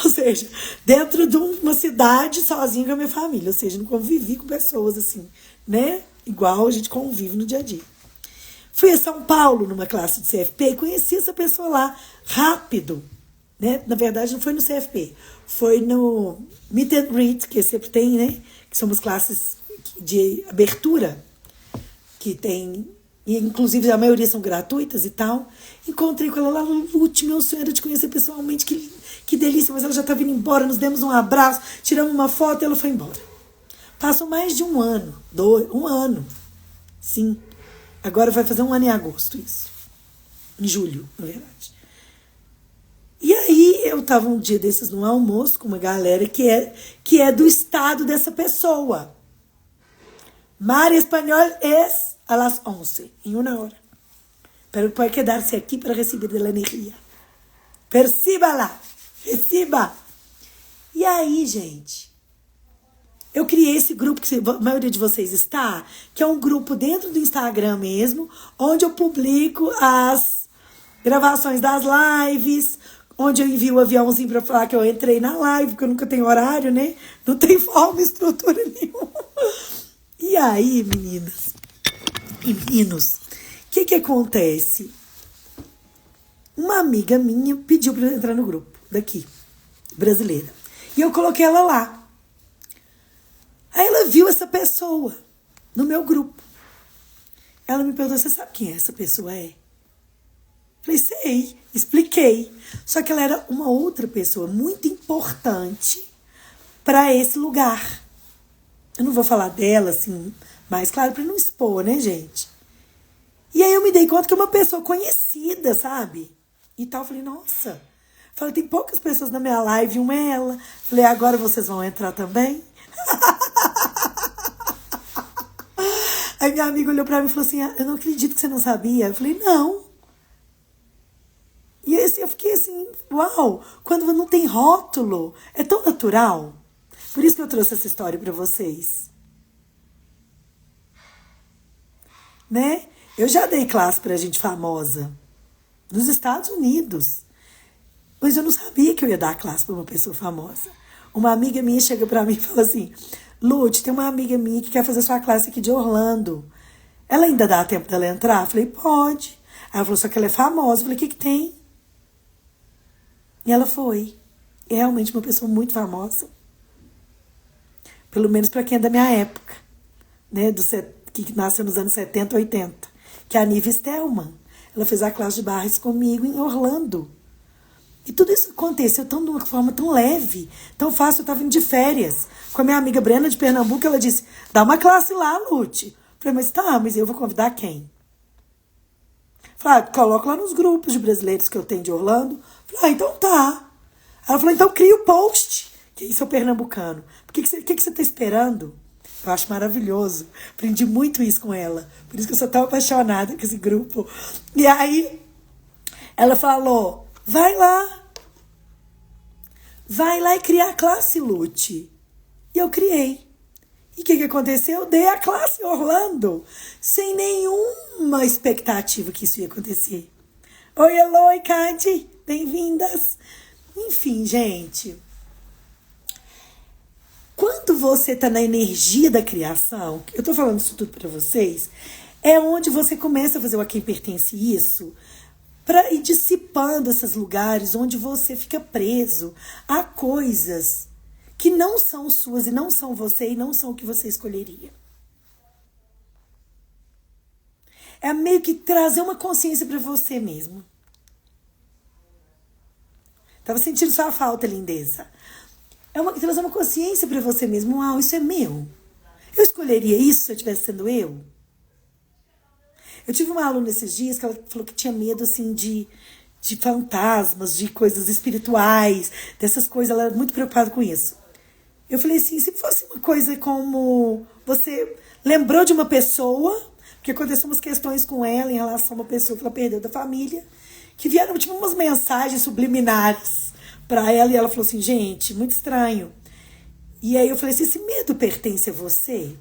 ou seja, dentro de uma cidade sozinha com a minha família. Ou seja, não convivi com pessoas assim, né? Igual a gente convive no dia a dia. Fui a São Paulo numa classe de CFP e conheci essa pessoa lá rápido. Né? Na verdade, não foi no CFP. Foi no Meet and Greet, que sempre tem, né? Que são as classes de abertura. Que tem, e inclusive a maioria são gratuitas e tal. Encontrei com ela lá no último, meu sonho era de conhecer pessoalmente, que delícia, mas ela já estava indo embora, nos demos um abraço, tiramos uma foto e ela foi embora. Passou mais de um ano, um ano, sim. Agora vai fazer 1 ano em agosto isso, em julho, na verdade. E aí eu estava um dia desses no almoço com uma galera que é do estado dessa pessoa. Mar Espanhol es a las 11, em 1 hora. Pero puede quedarse aqui para receber de la energia. Perciba-la, receba. E aí, gente, eu criei esse grupo que a maioria de vocês está, que é um grupo dentro do Instagram mesmo, onde eu publico as gravações das lives, onde eu envio o aviãozinho para falar que eu entrei na live, porque eu nunca tenho horário, né? Não tem forma, estrutura nenhuma. E aí, meninas e meninos, o que acontece? Uma amiga minha pediu pra eu entrar no grupo daqui, brasileira. E eu coloquei ela lá. Aí ela viu essa pessoa no meu grupo. Ela me perguntou, você sabe quem essa pessoa é? Falei, sei, expliquei. Só que ela era uma outra pessoa muito importante para esse lugar. Eu não vou falar dela, assim, mais claro, para não expor, né, gente? E aí eu me dei conta que é uma pessoa conhecida, sabe? E tal, eu falei, nossa. Falei, tem poucas pessoas na minha live, uma é ela. Falei, agora vocês vão entrar também? Aí minha amiga olhou pra mim e falou assim, eu não acredito que você não sabia. Eu falei, não. E assim, eu fiquei assim, uau, quando não tem rótulo, é tão natural. Por isso que eu trouxe essa história pra vocês. Né? Eu já dei classe pra gente famosa nos Estados Unidos. Mas eu não sabia que eu ia dar classe pra uma pessoa famosa. Uma amiga minha chega pra mim e fala assim, Lute, tem uma amiga minha que quer fazer sua classe aqui de Orlando. Ela ainda dá tempo dela entrar? Eu falei, pode. Aí ela falou, só que ela é famosa. Eu falei, o que tem? E ela foi. É realmente uma pessoa muito famosa. Pelo menos para quem é da minha época. Né? Que nasceu nos anos 70, 80. Que é a Nive Stelman. Ela fez a classe de barras comigo em Orlando. E tudo isso aconteceu de uma forma tão leve, tão fácil. Eu estava indo de férias com a minha amiga Brena de Pernambuco. Ela disse, dá uma classe lá, Lute. Eu falei, mas tá, mas eu vou convidar quem? Falei, coloco lá nos grupos de brasileiros que eu tenho de Orlando. Falei, então tá. Ela falou, então cria o post. Que isso é o pernambucano. Por que você tá esperando? Eu acho maravilhoso. Aprendi muito isso com ela. Por isso que eu sou tão apaixonada com esse grupo. E aí, ela falou, vai lá. Vai lá e cria a classe, Lute. E eu criei. E o que aconteceu? Eu dei a classe em Orlando, sem nenhuma expectativa que isso ia acontecer. Oi, Eloy, Cade, bem-vindas. Enfim, gente. Quando você tá na energia da criação, eu tô falando isso tudo pra vocês, é onde você começa a fazer o A Quem Pertence Isso, para ir dissipando esses lugares onde você fica preso a coisas que não são suas e não são você e não são o que você escolheria. É meio que trazer uma consciência para você mesmo. Tava sentindo sua falta, lindeza. Trazer uma consciência para você mesmo. Uau, isso é meu. Eu escolheria isso se eu estivesse sendo eu? Eu tive uma aluna esses dias que ela falou que tinha medo, assim, de fantasmas, de coisas espirituais, dessas coisas. Ela era muito preocupada com isso. Eu falei assim, se fosse uma coisa como você lembrou de uma pessoa, porque aconteceu umas questões com ela em relação a uma pessoa que ela perdeu da família, que vieram tipo umas mensagens subliminares para ela, e ela falou assim, gente, muito estranho. E aí eu falei assim, esse medo pertence a você?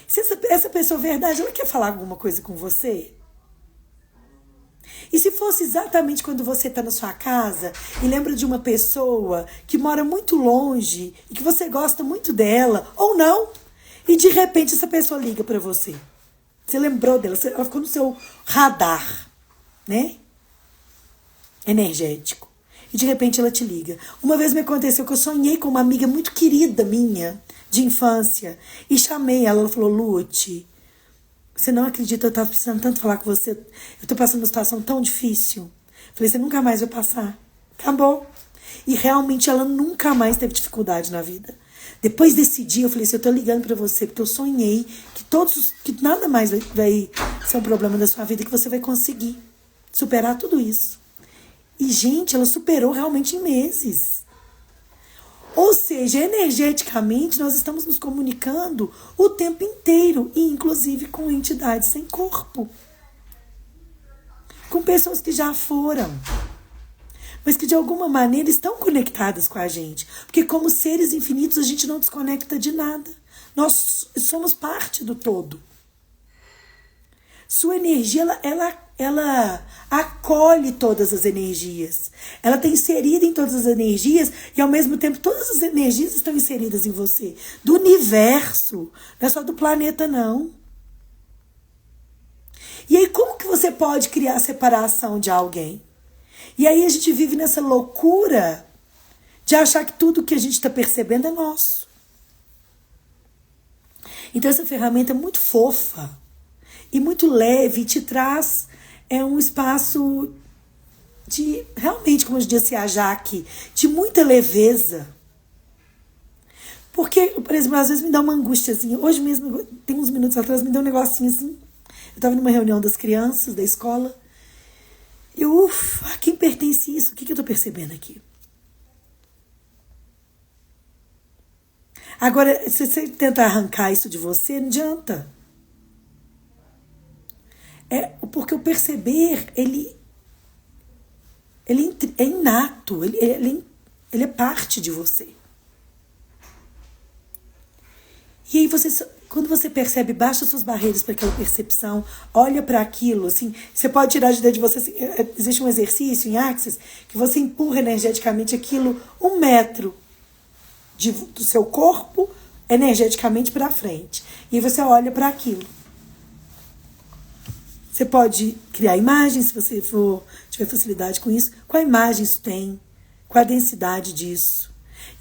Se essa pessoa, verdade, ela quer falar alguma coisa com você? E se fosse exatamente quando você está na sua casa e lembra de uma pessoa que mora muito longe e que você gosta muito dela, ou não, e de repente essa pessoa liga para você. Você lembrou dela, ela ficou no seu radar, né? Energético. E de repente ela te liga. Uma vez me aconteceu que eu sonhei com uma amiga muito querida minha, de infância, e chamei ela falou, Lute, você não acredita, eu tava precisando tanto falar com você, eu tô passando uma situação tão difícil. Falei, você nunca mais vai passar. Acabou. E realmente ela nunca mais teve dificuldade na vida. Depois desse dia, eu falei assim, eu tô ligando pra você, porque eu sonhei que nada mais vai ser um problema da sua vida, que você vai conseguir superar tudo isso. E, gente, ela superou realmente em meses. Ou seja, energeticamente, nós estamos nos comunicando o tempo inteiro, e inclusive com entidades sem corpo. Com pessoas que já foram, mas que de alguma maneira estão conectadas com a gente. Porque como seres infinitos, a gente não desconecta de nada. Nós somos parte do todo. Sua energia, ela acolhe todas as energias. Ela está inserida em todas as energias e, ao mesmo tempo, todas as energias estão inseridas em você. Do universo, não é só do planeta, não. E aí, como que você pode criar a separação de alguém? E aí a gente vive nessa loucura de achar que tudo que a gente está percebendo é nosso. Então essa ferramenta é muito fofa e muito leve e te traz um espaço de, realmente, como disse a Jaque, de muita leveza. Porque, por exemplo, às vezes me dá uma angústiazinha. Hoje mesmo, tem uns minutos atrás, me deu um negocinho assim. Eu estava numa reunião das crianças da escola. E a quem pertence isso? O que eu estou percebendo aqui? Agora, se você tentar arrancar isso de você, não adianta. Porque o perceber, ele é inato, ele é parte de você. E aí quando você percebe, baixa suas barreiras para aquela percepção, olha para aquilo, assim, você pode tirar de dentro de você, assim, existe um exercício em Axis, que você empurra energeticamente aquilo 1 metro do seu corpo, energeticamente para frente. E aí você olha para aquilo. Você pode criar imagens, se você tiver facilidade com isso. Qual imagem isso tem? Qual a densidade disso?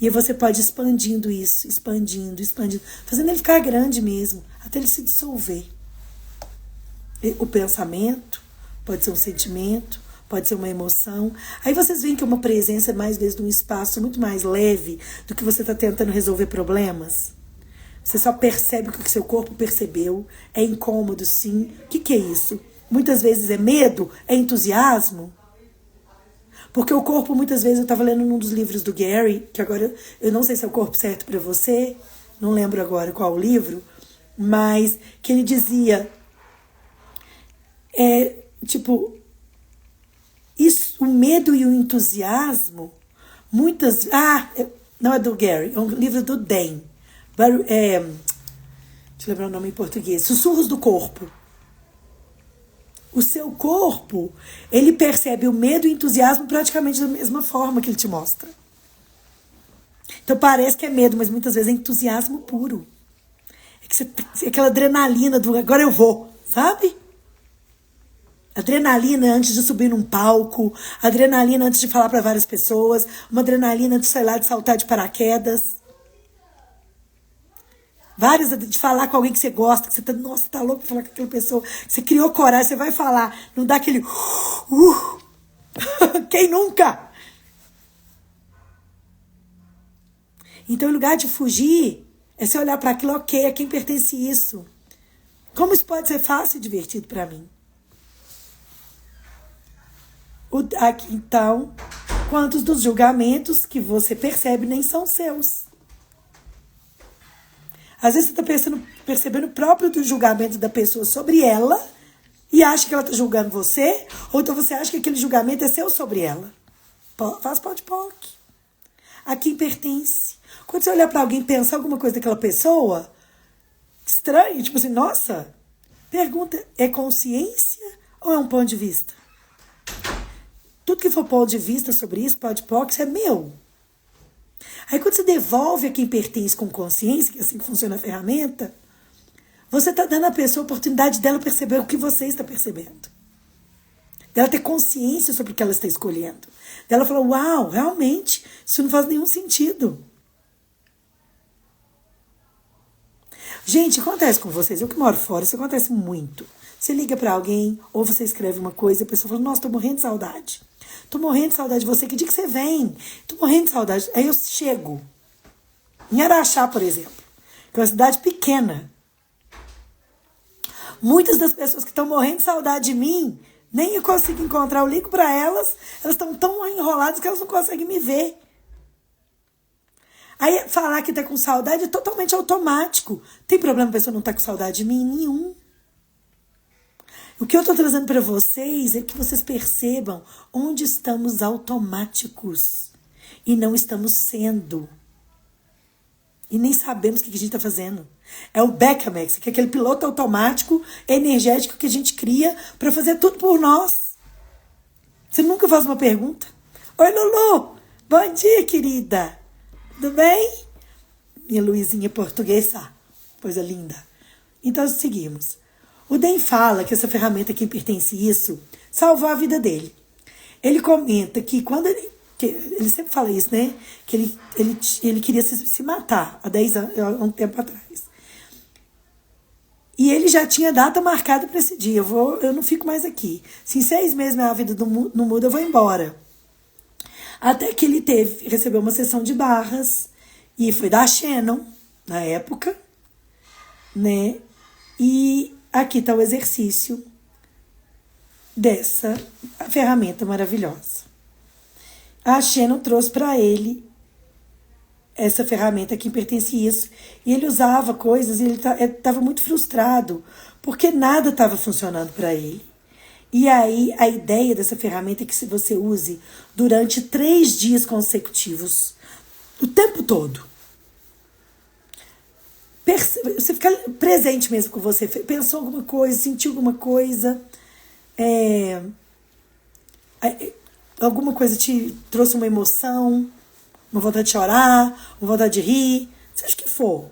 E aí você pode ir expandindo isso, expandindo, fazendo ele ficar grande mesmo, até ele se dissolver. O pensamento pode ser um sentimento, pode ser uma emoção. Aí vocês veem que é uma presença, mais vezes, de um espaço muito mais leve do que você está tentando resolver problemas. Você só percebe o que o seu corpo percebeu. É incômodo, sim. O que é isso? Muitas vezes é medo, é entusiasmo. Porque o corpo, muitas vezes, eu estava lendo num dos livros do Gary, que agora eu não sei se é o corpo certo para você, não lembro agora qual o livro, mas que ele dizia, o medo e o entusiasmo, não é do Gary, é um livro do Dan. Deixa eu lembrar o nome em português. Sussurros do corpo. O seu corpo, ele percebe o medo e o entusiasmo praticamente da mesma forma que ele te mostra. Então parece que é medo, mas muitas vezes é entusiasmo puro. Aquela adrenalina do agora eu vou, sabe? Adrenalina antes de subir num palco, adrenalina antes de falar para várias pessoas, uma adrenalina de, sei lá, de saltar de paraquedas. Várias de falar com alguém que você gosta, que você tá, nossa, tá louco pra falar com aquela pessoa, que você criou coragem, você vai falar, não dá aquele quem nunca? Então, em lugar de fugir, é você olhar para aquilo, ok, a quem pertence isso? Como isso pode ser fácil e divertido para mim? Então, quantos dos julgamentos que você percebe nem são seus? Às vezes você está percebendo o próprio do julgamento da pessoa sobre ela e acha que ela está julgando você, ou então você acha que aquele julgamento é seu sobre ela. Faz pode-poc. A quem pertence. Quando você olhar para alguém e pensar alguma coisa daquela pessoa, estranho, tipo assim, nossa, pergunta, é consciência ou é um ponto de vista? Tudo que for ponto de vista sobre isso, pode-poc, isso é meu. Aí quando você devolve a quem pertence com consciência, que é assim que funciona a ferramenta, você está dando à pessoa a oportunidade dela perceber o que você está percebendo. Dela ter consciência sobre o que ela está escolhendo. Dela falar, uau, realmente, isso não faz nenhum sentido. Gente, acontece com vocês, eu que moro fora, isso acontece muito. Você liga para alguém, ou você escreve uma coisa, e a pessoa fala, nossa, tô morrendo de saudade. Tô morrendo de saudade de você. Que dia que você vem? Tô morrendo de saudade. Aí eu chego. Em Araxá, por exemplo. Que é uma cidade pequena. Muitas das pessoas que estão morrendo de saudade de mim, nem eu consigo encontrar. Eu ligo para elas, elas estão tão enroladas que elas não conseguem me ver. Aí falar que tá com saudade é totalmente automático. Tem problema a pessoa não tá com saudade de mim? Nenhum. O que eu estou trazendo para vocês é que vocês percebam onde estamos automáticos e não estamos sendo. E nem sabemos o que a gente está fazendo. É o Becamex, que é aquele piloto automático energético que a gente cria para fazer tudo por nós. Você nunca faz uma pergunta. Oi, Lulu. Bom dia, querida. Tudo bem? Minha Luizinha portuguesa. Coisa linda. Então, seguimos. O Dan fala que essa ferramenta, quem pertence a isso, salvou a vida dele. Ele comenta que quando ele sempre fala isso, né? Que ele queria se matar há 10 anos, há um tempo atrás. E ele já tinha data marcada para esse dia. Eu não fico mais aqui. Se em 6 meses minha vida não muda, eu vou embora. Até que ele recebeu uma sessão de barras. E foi da Shannon, na época. Né? E aqui está o exercício dessa ferramenta maravilhosa. A Shannon trouxe para ele essa ferramenta que pertence a isso. E ele usava coisas e ele estava muito frustrado, porque nada estava funcionando para ele. E aí, a ideia dessa ferramenta é que se você use durante 3 dias consecutivos, o tempo todo. Você fica presente mesmo com você. Pensou alguma coisa, sentiu alguma coisa, alguma coisa te trouxe uma emoção, uma vontade de chorar, uma vontade de rir, seja o que for.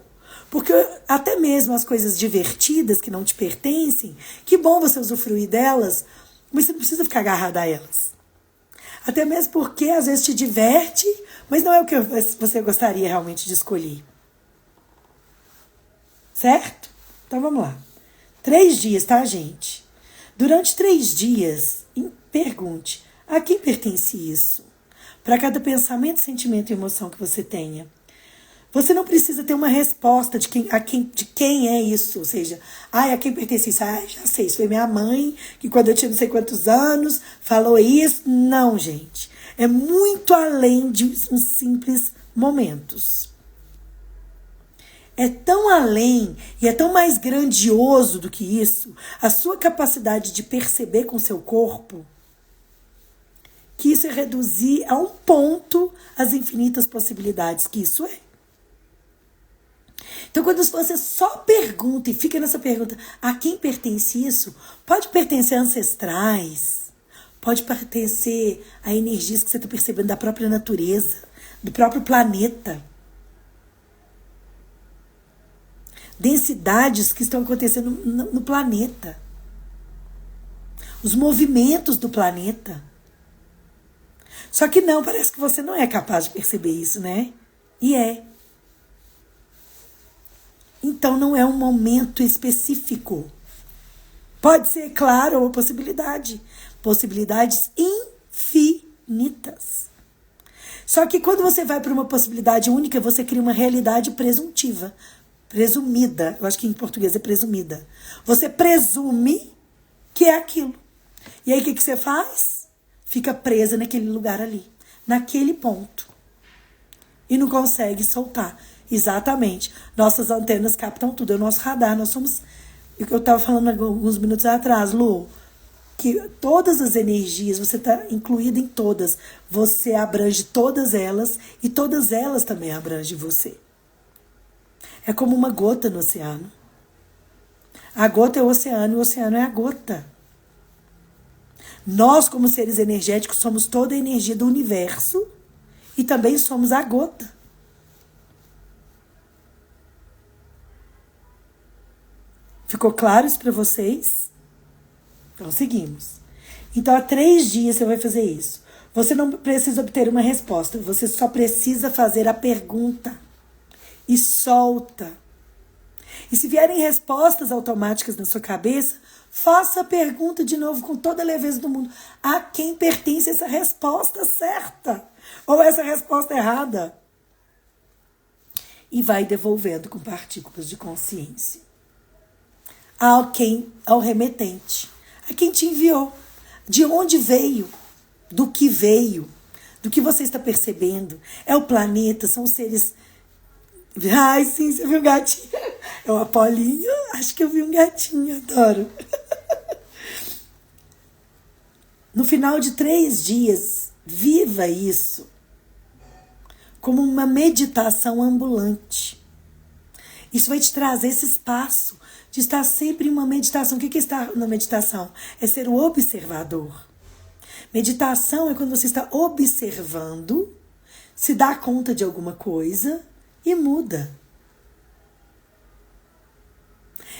Porque até mesmo as coisas divertidas que não te pertencem, que bom você usufruir delas, mas você não precisa ficar agarrado a elas. Até mesmo porque às vezes te diverte, mas não é o que você gostaria realmente de escolher. Certo? Então vamos lá. 3 dias, tá, gente? Durante 3 dias, pergunte: a quem pertence isso? Para cada pensamento, sentimento e emoção que você tenha. Você não precisa ter uma resposta de quem é isso. Ou seja, a quem pertence isso? Já sei, isso foi minha mãe, que quando eu tinha não sei quantos anos, falou isso. Não, gente. É muito além de uns simples momentos. É tão além e é tão mais grandioso do que isso, a sua capacidade de perceber com seu corpo, que isso é reduzir a um ponto as infinitas possibilidades que isso é. Então, quando você só pergunta e fica nessa pergunta, a quem pertence isso? Pode pertencer a ancestrais, pode pertencer a energias que você está percebendo da própria natureza, do próprio planeta. Densidades que estão acontecendo no planeta. Os movimentos do planeta. Só que não, parece que você não é capaz de perceber isso, né? E é. Então não é um momento específico. Pode ser, claro, uma possibilidade. Possibilidades infinitas. Só que quando você vai para uma possibilidade única, você cria uma realidade presuntiva. Presumida. Eu acho que em português é presumida. Você presume que é aquilo. E aí o que você faz? Fica presa naquele lugar ali. Naquele ponto. E não consegue soltar. Exatamente. Nossas antenas captam tudo. É o nosso radar. Nós somos... Eu estava falando alguns minutos atrás, Lu, que todas as energias, você está incluída em todas. Você abrange todas elas e todas elas também abrangem você. É como uma gota no oceano. A gota é o oceano e o oceano é a gota. Nós, como seres energéticos, somos toda a energia do universo e também somos a gota. Ficou claro isso para vocês? Então, seguimos. Então, há 3 dias você vai fazer isso. Você não precisa obter uma resposta. Você só precisa fazer a pergunta. E solta. E se vierem respostas automáticas na sua cabeça, faça a pergunta de novo com toda a leveza do mundo. A quem pertence essa resposta certa? Ou essa resposta errada? E vai devolvendo com partículas de consciência. Ao remetente. A quem te enviou. De onde veio. Do que veio. Do que você está percebendo. É o planeta, são os seres... Ai, sim, você viu o gatinho? É o Apolinho. Acho que eu vi um gatinho, adoro. No final de 3 dias, viva isso como uma meditação ambulante. Isso vai te trazer esse espaço de estar sempre em uma meditação. O que é estar na meditação? É ser o observador. Meditação é quando você está observando, se dá conta de alguma coisa e muda.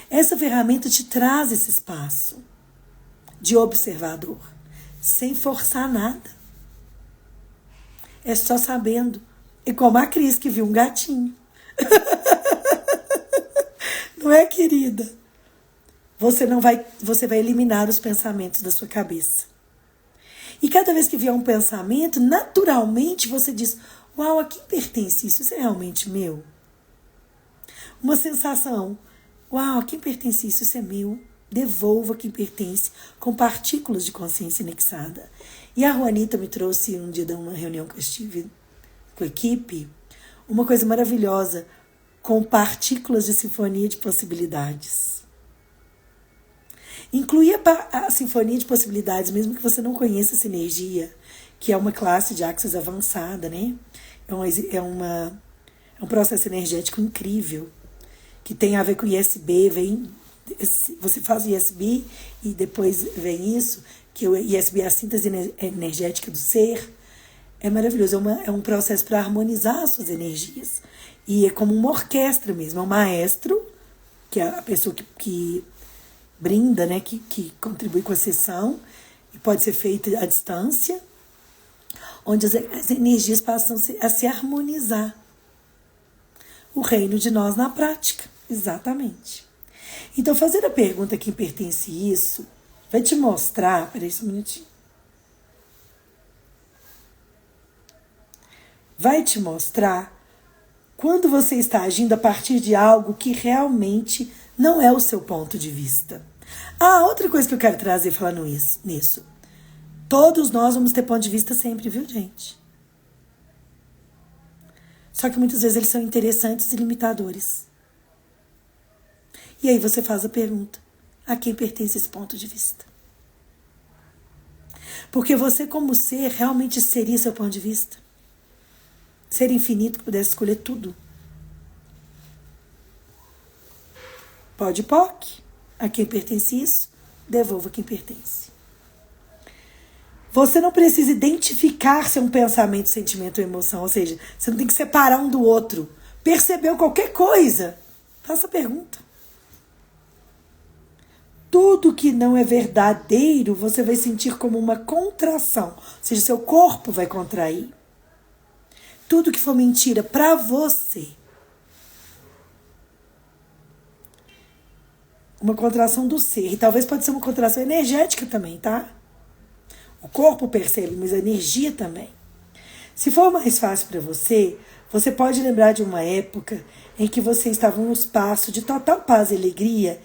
Essa ferramenta te traz esse espaço de observador, sem forçar nada. É só sabendo. E como a Cris que viu um gatinho. Não é, querida? Você vai eliminar os pensamentos da sua cabeça. E cada vez que vier um pensamento, naturalmente você diz: uau, a quem pertence isso? Isso é realmente meu? Uma sensação: uau, a quem pertence isso? Isso é meu. Devolvo a quem pertence, com partículas de consciência anexada. E a Juanita me trouxe um dia de uma reunião que eu estive com a equipe, uma coisa maravilhosa, com partículas de sinfonia de possibilidades. Incluir a sinfonia de possibilidades, mesmo que você não conheça essa energia, que é uma classe de Axis avançada, né? É um processo energético incrível, que tem a ver com ISB, você faz o ISB e depois vem isso, que o ISB é a síntese energética do ser. É maravilhoso, é um processo para harmonizar as suas energias. E é como uma orquestra mesmo, é um maestro, que é a pessoa que brinda, né, que contribui com a sessão, e pode ser feita à distância, onde as energias passam a se harmonizar. O reino de nós na prática, exatamente. Então, fazer a pergunta a quem pertence isso vai te mostrar... Peraí só um minutinho. Vai te mostrar quando você está agindo a partir de algo que realmente não é o seu ponto de vista. Outra coisa que eu quero trazer falando nisso. Todos nós vamos ter ponto de vista sempre, viu, gente? Só que muitas vezes eles são interessantes e limitadores. E aí você faz a pergunta: a quem pertence esse ponto de vista? Porque você, como ser, realmente seria seu ponto de vista? Ser infinito que pudesse escolher tudo. Pode POC. A quem pertence isso, devolva a quem pertence. Você não precisa identificar se é um pensamento, sentimento ou emoção. Ou seja, você não tem que separar um do outro. Percebeu qualquer coisa? Faça a pergunta. Tudo que não é verdadeiro, você vai sentir como uma contração. Ou seja, seu corpo vai contrair. Tudo que for mentira para você, uma contração do ser. E talvez pode ser uma contração energética também, tá? O corpo percebe, mas a energia também. Se for mais fácil para você, você pode lembrar de uma época em que você estava num espaço de total paz e alegria,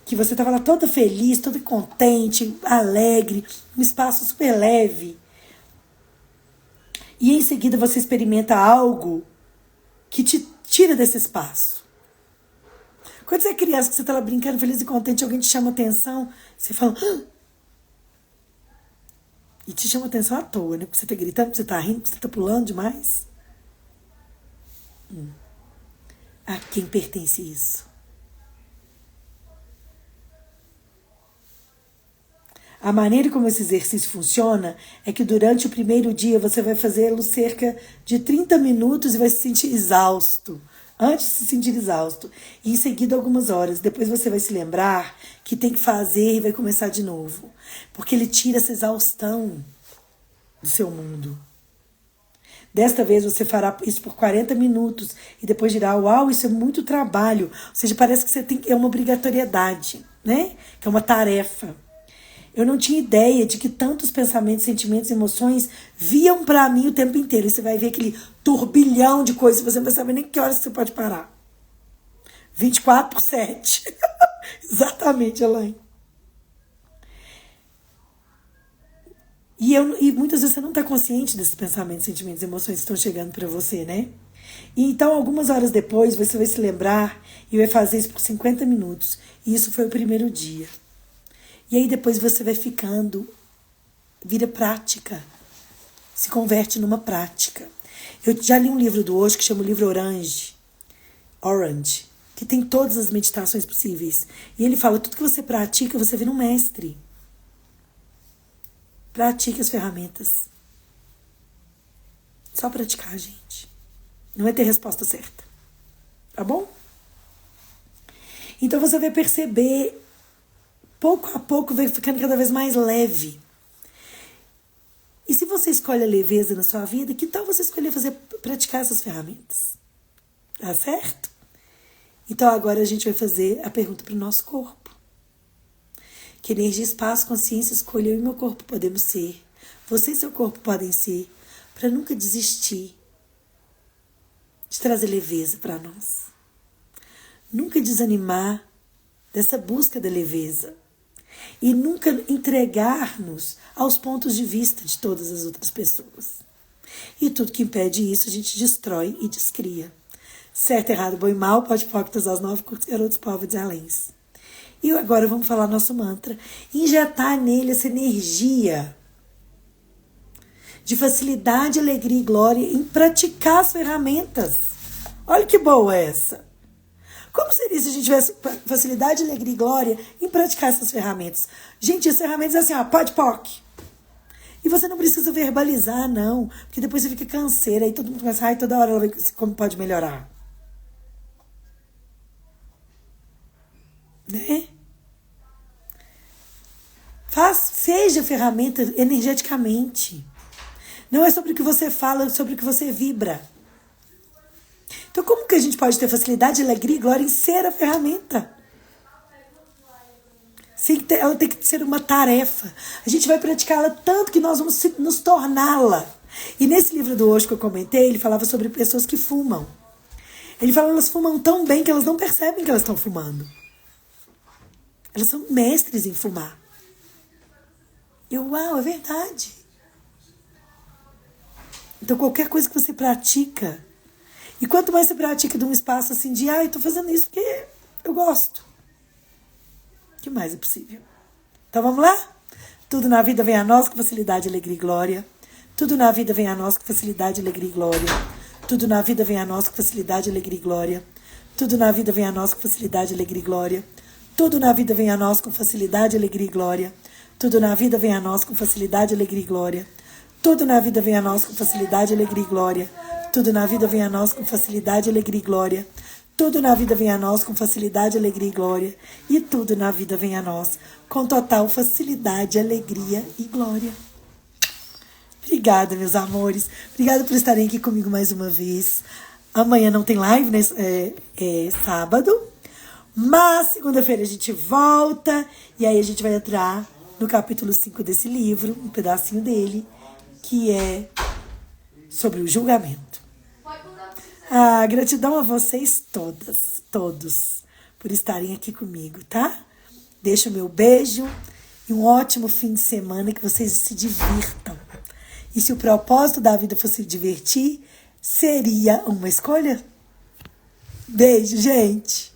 que você estava lá toda feliz, toda contente, alegre, um espaço super leve. E em seguida você experimenta algo que te tira desse espaço. Quando você é criança, que você está lá brincando, feliz e contente, alguém te chama atenção, você fala... E te chama atenção à toa, né? Porque você está gritando, porque você está rindo, porque você está pulando demais. A quem pertence isso? A maneira como esse exercício funciona é que durante o primeiro dia você vai fazê-lo cerca de 30 minutos e vai se sentir exausto. Antes de se sentir exausto. E em seguida algumas horas. Depois você vai se lembrar que tem que fazer e vai começar de novo. Porque ele tira essa exaustão do seu mundo. Desta vez você fará isso por 40 minutos e depois dirá: uau, isso é muito trabalho. Ou seja, parece que é uma obrigatoriedade, né? Que é uma tarefa. Eu não tinha ideia de que tantos pensamentos, sentimentos, emoções viam para mim o tempo inteiro. E você vai ver aquele turbilhão de coisas, você não vai saber nem que horas você pode parar. 24/7. Exatamente, Elaine. E muitas vezes você não está consciente desses pensamentos, sentimentos, emoções que estão chegando para você, né? E então, algumas horas depois, você vai se lembrar e vai fazer isso por 50 minutos. E isso foi o primeiro dia. E aí depois você vai ficando, vira prática, se converte numa prática. Eu já li um livro do Osho que chama o livro Orange, que tem todas as meditações possíveis. E ele fala, tudo que você pratica, você vira um mestre. Pratique as ferramentas. Só praticar, gente. Não vai ter resposta certa. Tá bom? Então você vai perceber, pouco a pouco, vai ficando cada vez mais leve. E se você escolhe a leveza na sua vida, que tal você escolher praticar essas ferramentas? Tá certo? Então agora a gente vai fazer a pergunta para o nosso corpo. Que energia, espaço, consciência, escolha eu e meu corpo podemos ser. Você e seu corpo podem ser. Para nunca desistir de trazer leveza para nós. Nunca desanimar dessa busca da leveza. E nunca entregar-nos aos pontos de vista de todas as outras pessoas. E tudo que impede isso, a gente destrói e descria. Certo, errado, bom e mal, pode hipócritas aos 9, curtos, garotos, povos e aléns. E agora vamos falar nosso mantra. Injetar nele essa energia de facilidade, alegria e glória em praticar as ferramentas. Olha que boa essa. Como seria se a gente tivesse facilidade, alegria e glória em praticar essas ferramentas? Gente, as ferramentas assim, ó, pode poc. E você não precisa verbalizar, não. Porque depois você fica canseira. Aí todo mundo começa, ai, toda hora ela vai como pode melhorar. Né? Seja ferramenta energeticamente. Não é sobre o que você fala, é sobre o que você vibra. Então, como que a gente pode ter facilidade, alegria e glória em ser a ferramenta? Ela tem que ser uma tarefa. A gente vai praticá-la tanto que nós vamos nos torná-la. E nesse livro do Osho que eu comentei, ele falava sobre pessoas que fumam. Ele fala que elas fumam tão bem que elas não percebem que elas estão fumando. Elas são mestres em fumar. Uau, é verdade. Então, qualquer coisa que você pratica, e quanto mais você pratica de um espaço assim de, eu tô fazendo isso porque eu gosto. O que mais é possível? Então, vamos lá? Tudo na vida vem a nós com facilidade, alegria e glória. Tudo na vida vem a nós com facilidade, alegria e glória. Tudo na vida vem a nós com facilidade, alegria e glória. Tudo na vida vem a nós com facilidade, alegria e glória. Tudo na vida vem a nós com facilidade, alegria e glória. Tudo na vida vem a nós com facilidade, alegria e glória. Tudo na vida vem a nós com facilidade, alegria e glória. Tudo na vida vem a nós com facilidade, alegria e glória. Tudo na vida vem a nós com facilidade, alegria e glória. E tudo na vida vem a nós com total facilidade, alegria e glória. Obrigada, meus amores. Obrigada por estarem aqui comigo mais uma vez. Amanhã não tem live, né? É sábado. Mas segunda-feira a gente volta. E aí a gente vai entrar no capítulo 5 desse livro, um pedacinho dele, que é sobre o julgamento. Gratidão a vocês todos, por estarem aqui comigo, tá? Deixo o meu beijo e um ótimo fim de semana, que vocês se divirtam. E se o propósito da vida fosse se divertir, seria uma escolha? Beijo, gente!